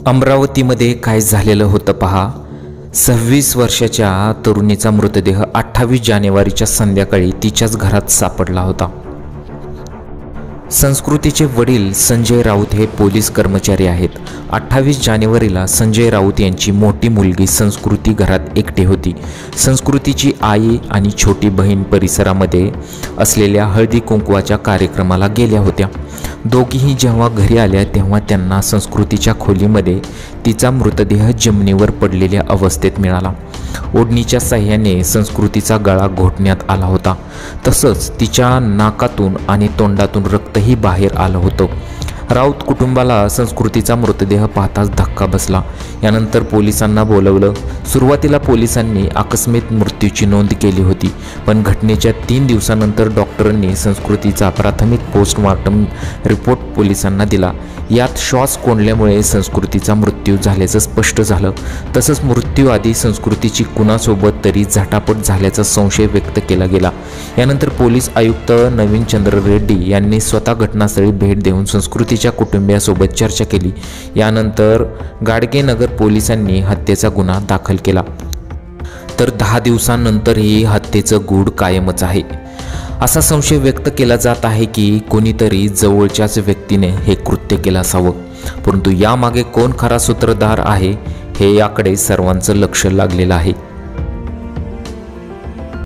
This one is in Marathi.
अमरावतीमध्ये काय झालेलं होतं पहा. 26 वर्षाच्या तरुणीचा मृतदेह 28 जानेवारीच्या संध्याकाळी तिच्याच घरात सापडला होता. संस्कृतीचे वडील संजय राऊत हे पोलीस कर्मचारी आहेत. 28 जानेवारीला संजय राऊत यांची मोठी मुलगी संस्कृती घरात एकटी होती. संस्कृतीची आई आणि छोटी बहीण परिसरामध्ये असलेल्या हळदी कुंकवाच्या कार्यक्रमाला गेल्या होत्या. दोघीही जेव्हा घरी आल्या तेव्हा त्यांना संस्कृतीच्या खोलीमध्ये तिचा मृतदेह जमिनीवर पडलेल्या अवस्थेत मिळाला. ओढणीच्या साह्याने संस्कृतीचा गळा घोटण्यात आला होता. तसंच तिच्या नाकातून आणि तोंडातून रक्तही बाहेर आलं होतं. राऊत कुटुंबाला संस्कृतीचा मृतदेह पाहताच धक्का बसला. यानंतर पोलिसांना बोलवलं. सुरुवातीला पोलिसांनी आकस्मिक मृत्यूची नोंद केली होती, पण घटनेच्या 3 दिवसानंतर डॉक्टरांनी संस्कृतीचा प्राथमिक पोस्टमॉर्टम रिपोर्ट पोलिसांना दिला. यात श्वास कोंडल्यामुळे संस्कृतीचा मृत्यू झाल्याचं स्पष्ट झालं. तसंच मृत्यूआधी संस्कृतीची कुणासोबत तरी झटापट झाल्याचा संशय व्यक्त केला गेला. यानंतर पोलीस आयुक्त नवीन चंद्र रेड्डी यांनी स्वतः घटनास्थळी भेट देऊन संस्कृतीच्या कुटुंबियासोबत चर्चा केली. यानंतर गाडगेनगर पोलिसांनी हत्येचा गुन्हा दाखल केला. तर 10 दिवसांनंतरही हत्येचं गूढ कायमच आहे. असा संशय व्यक्त केला जात आहे की कोणीतरी जवळच्याच व्यक्तीने हे कृत्य केलं असावं. परंतु यामागे कोण खरा सूत्रधार आहे हे याकडे सर्वांचं लक्ष लागलेलं आहे.